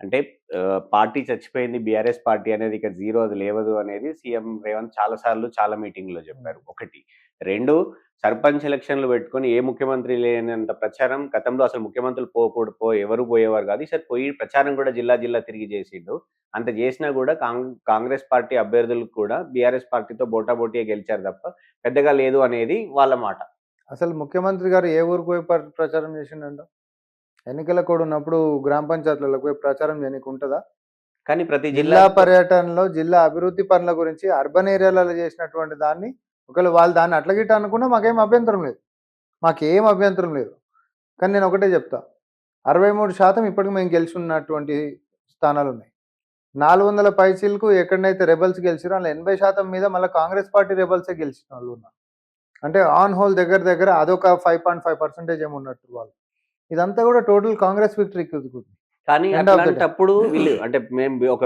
అంటే పార్టీ చచ్చిపోయింది. BRS party అనేది ఇక జీరో అది లేవదు అనేది సీఎం రేవంత్ చాలా సార్లు చాలా మీటింగ్‌లో చెప్పారు. ఒకటి. 2 సర్పంచ్ ఎలక్షన్‌లు పెట్టుకొని ఏ ముఖ్యమంత్రి లేనంత ప్రచారం గతంలో అసలు ముఖ్యమంత్రులు ఎవరు పోయేవారు కాదు. ఈసారి పోయి ప్రచారం కూడా జిల్లా జిల్లా తిరిగి చేసిండు. అంత చేసినా కూడా కాంగ్రెస్ పార్టీ అభ్యర్థులు కూడా బీఆర్ఎస్ పార్టీతో పోటాపోటీగా గెలిచారు తప్ప పెద్దగా లేదు అనేది వాళ్ళ మాట. అసలు ముఖ్యమంత్రి గారు ఏ ఊరికి పోయి ప్రచారం చేసిండంట? ఎన్నికల కోడ్ ఉన్నప్పుడు గ్రామ పంచాయతీలకు పోయి ప్రచారం చేయనీకి ఉంటదా? కానీ ప్రతి జిల్లా పర్యటనలో జిల్లా అభివృద్ధి పనుల గురించి అర్బన్ ఏరియాలలో చేసినటువంటి దాన్ని ఒకవేళ వాళ్ళు దాన్ని అట్లా గిట్ట అనుకున్నా మాకేం అభ్యంతరం లేదు. మాకేం అభ్యంతరం లేదు. కానీ నేను ఒకటే చెప్తా. 63% ఇప్పటికి మేము గెలిచి ఉన్నటువంటి స్థానాలున్నాయి. 400 పైచీలకు ఎక్కడనైతే రెబెల్స్ గెలిచిరో అందులో 80% మీద మళ్ళీ కాంగ్రెస్ పార్టీ రెబెల్సే గెలిచిన వాళ్ళు ఉన్నారు. అంటే ఆన్ హోల్ దగ్గర దగ్గర అదొక 5.5% ఏమో ఉన్నట్టు వాళ్ళు. ఇదంతా కూడా టోటల్ కాంగ్రెస్ విక్టరీకి కుదురుకుంది. కానీ అట్లాంటప్పుడు వీళ్ళు అంటే మేము ఒక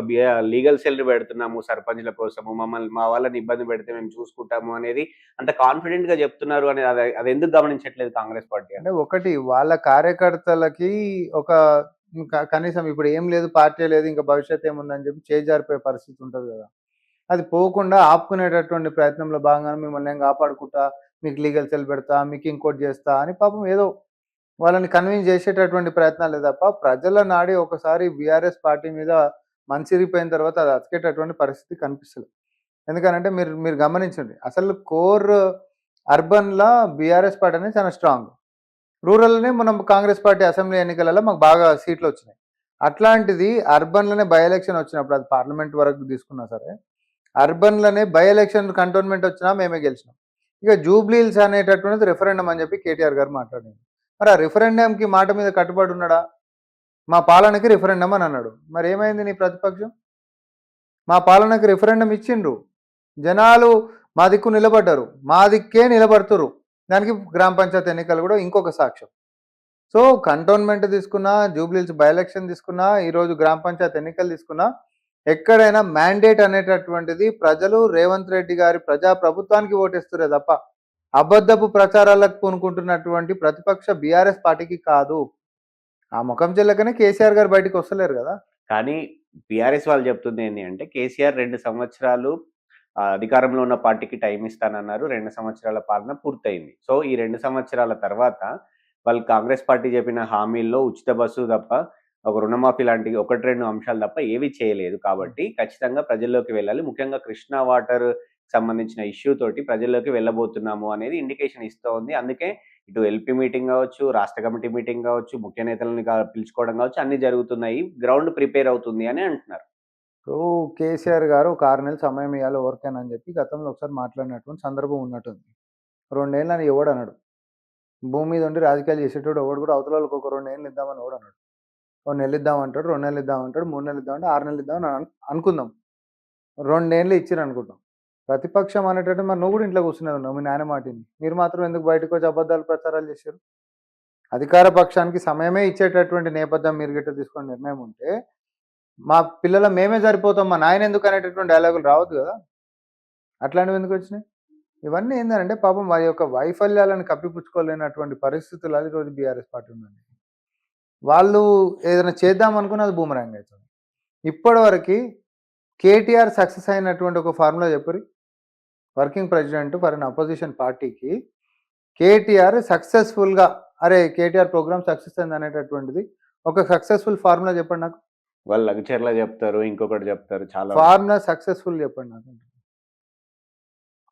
లీగల్ సెల్ పెడుతున్నాము సర్పంచ్ల కోసము, మా వాళ్ళని ఇబ్బంది పెడితే మేము చూసుకుంటాము అనేది అంత కాన్ఫిడెంట్ గా చెప్తున్నారు అని అది ఎందుకు గమనించట్లేదు కాంగ్రెస్ పార్టీ? అంటే ఒకటి వాళ్ళ కార్యకర్తలకి ఒక కనీసం ఇప్పుడు ఏం లేదు, పార్టీ లేదు, ఇంకా భవిష్యత్ ఏముందని చెప్పి చేజారిపోయే పరిస్థితి ఉంటుంది కదా. అది పోకుండా ఆపుకునేటటువంటి ప్రయత్నంలో భాగంగానే మిమ్మల్ని నేను కాపాడుకుంటా, మీకు లీగల్ సెల్ పెడతా, మీకు ఇంకోటి చేస్తా అని పాపం ఏదో వాళ్ళని కన్విన్స్ చేసేటటువంటి ప్రయత్నాలే తప్ప ప్రజల నాడి ఒకసారి బీఆర్ఎస్ పార్టీ మీద మంచిరిపోయిన తర్వాత అది అతికేటటువంటి పరిస్థితి కనిపిస్తుంది. ఎందుకనంటే మీరు మీరు గమనించండి, అసలు కోర్ అర్బన్లో బీఆర్ఎస్ పార్టీ అనేది చాలా స్ట్రాంగ్. రూరల్లోనే మనం కాంగ్రెస్ పార్టీ అసెంబ్లీ ఎన్నికలలో మాకు బాగా సీట్లు వచ్చినాయి. అట్లాంటిది అర్బన్లోనే బై ఎలక్షన్ వచ్చినప్పుడు అది పార్లమెంట్ వరకు తీసుకున్నా సరే అర్బన్లోనే బై ఎలక్షన్ కంటోన్మెంట్ వచ్చినా మేమే గెలిచినాం. ఇక జూబ్లీహిల్స్ అనేటటువంటిది రెఫరెండం అని చెప్పి కేటీఆర్ గారు మాట్లాడింది. మరి ఆ రిఫరెండంకి మాట మీద కట్టుబడి ఉన్నాడా? మా పాలనకి రిఫరెండం అని అన్నాడు. మరి ఏమైంది నీ ప్రతిపక్షం? మా పాలనకి రిఫరెండం ఇచ్చిండ్రు, జనాలు మా దిక్కు నిలబడ్డారు, మా దిక్కే నిలబడుతురు. దానికి గ్రామ పంచాయతీ ఎన్నికలు కూడా ఇంకొక సాక్ష్యం. సో కంటోన్మెంట్ తీసుకున్నా, జూబ్లీహిల్స్ బై ఎలక్షన్ తీసుకున్నా, ఈరోజు గ్రామ పంచాయతీ ఎన్నికలు తీసుకున్నా, ఎక్కడైనా మ్యాండేట్ అనేటటువంటిది ప్రజలు రేవంత్ రెడ్డి గారి ప్రజాప్రభుత్వానికి ఓటేస్తురే తప్ప అబద్ధపు ప్రచారాలకు పూనుకుంటున్నటువంటి ప్రతిపక్ష బీఆర్ఎస్ పార్టీకి కాదు. ఆ ముఖం చెల్లకనే కేసీఆర్ గారు బయటకు వస్తలేరు కదా. కానీ బీఆర్ఎస్ వాళ్ళు చెప్తుంది ఏంటి అంటే కేసీఆర్ 2 సంవత్సరాలు అధికారంలో ఉన్న పార్టీకి టైం ఇస్తానన్నారు. 2 సంవత్సరాల పాలన పూర్తయింది. సో ఈ 2 సంవత్సరాల తర్వాత వాళ్ళు కాంగ్రెస్ పార్టీ చెప్పిన హామీల్లో ఉచిత బస్సు తప్ప, ఒక రుణమాఫీ లాంటి 1-2 అంశాలు తప్ప ఏవి చేయలేదు. కాబట్టి ఖచ్చితంగా ప్రజల్లోకి వెళ్ళాలి. ముఖ్యంగా కృష్ణా వాటర్ సంబంధించిన ఇష్యూ తోటి ప్రజల్లోకి వెళ్ళబోతున్నాము అనేది ఇండికేషన్ ఇస్తూ ఉంది. అందుకే ఇటు ఎల్పీ మీటింగ్ కావచ్చు, రాష్ట్ర కమిటీ మీటింగ్ కావచ్చు, ముఖ్య నేతలని పిలుచుకోవడం కావచ్చు, అన్ని జరుగుతున్నాయి. గ్రౌండ్ ప్రిపేర్ అవుతుంది అని అంటున్నారు. సో కేసీఆర్ గారు ఒక 6 నెలలు సమయం ఇవ్వాలి ఎవరికైనా అని చెప్పి గతంలో ఒకసారి మాట్లాడినటువంటి సందర్భం ఉన్నట్టుంది. 2 ఏళ్ళు అని ఎవడు అన్నాడు. భూమి మీద ఉండి రాజకీయాలు చేసేటోడు ఎవడు కూడా అవతల వాళ్ళకి ఒక 2 ఏళ్ళు ఇద్దామని ఎవడు అన్నాడు. 1 నెలలు ఇద్దామంటాడు, 2 నెలలు ఇద్దామంటాడు, 3 నెలలు ఇద్దామంటే 6 నెలలు ఇద్దామని అనుకుందాం. 2 ఏళ్ళు ఇచ్చిరు అనుకుంటాం. ప్రతిపక్షం అనేటట్టు మరి నువ్వు కూడా ఇంట్లో కూర్చునేది ఉన్నావు మీ నాయన మాటిని. మీరు మాత్రం ఎందుకు బయటకు వచ్చి అబద్ధాలు ప్రచారాలు చేశారు? అధికార పక్షానికి సమయమే ఇచ్చేటటువంటి నేపథ్యం మీరు గిట్ట తీసుకునే నిర్ణయం ఉంటే మా పిల్లల మేమే సరిపోతాం, మా నాయన ఎందుకు అనేటటువంటి డైలాగులు రావద్దు కదా. అట్లాంటివి ఎందుకు వచ్చినాయి? ఇవన్నీ ఏంటంటే పాపం వారి యొక్క వైఫల్యాలను కప్పిపుచ్చుకోలేనటువంటి పరిస్థితులు ఈరోజు బీఆర్ఎస్ పార్టీ ఉందండి. వాళ్ళు ఏదైనా చేద్దాం అనుకున్న అది బూమరాంగ్ అవుతుంది. ఇప్పటివరకు కేటీఆర్ సక్సెస్ అయినటువంటి ఒక ఫార్ములా చెప్పరు. Working president for an opposition పార్టీకి కేటీఆర్ సక్సెస్ఫుల్గా అరే కేటీఆర్ ప్రోగ్రామ్ సక్సెస్ అయింది అనేటటువంటిది ఒక సక్సెస్ఫుల్ ఫార్ములా చెప్పండి నాకు. వాళ్ళు లగ్చర్లా చెప్తారు, ఇంకొకటి చెప్తారు, చాలా ఫార్ములా సక్సెస్ఫుల్ చెప్పండి నాకు.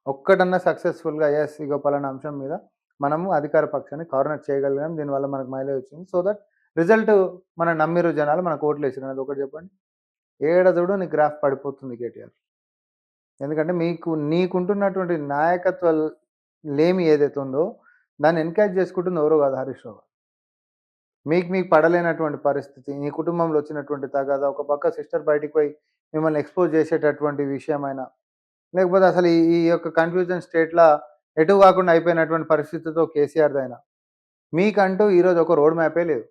ఒక్కటన్నా సక్సెస్ఫుల్గా ఎస్ ఇగో పలానా అంశం మీద మనము అధికార పక్షాన్ని కార్నర్ చేయగలిగాం, దీనివల్ల మనకు మైలేజ్ వచ్చింది, సో దట్ రిజల్ట్ మన నమ్మిరు జనాలు మనకు ఓట్లు వేసిరు అనేది ఒకటి చెప్పండి. ఏడదుడు నీ గ్రాఫ్ పడిపోతుంది కేటీఆర్. ఎందుకంటే నీకుంటున్నటువంటి నాయకత్వ లేమి ఏదైతే ఉందో దాన్ని ఎన్కరేజ్ చేసుకుంటుంది ఎవరో కాదు, హరీష్ రావు. మీకు పడలేనటువంటి పరిస్థితి, నీ కుటుంబంలో వచ్చినటువంటి తగాదా, ఒక పక్క సిస్టర్ బయటికి పోయి మిమ్మల్ని ఎక్స్పోజ్ చేసేటటువంటి విషయమైనా, లేకపోతే అసలు ఈ యొక్క కన్ఫ్యూజన్ స్టేట్లో ఎటు కాకుండా అయిపోయినటువంటి పరిస్థితితో కేసీఆర్దైనా, మీకంటూ ఈరోజు ఒక రోడ్ మ్యాపే లేదు.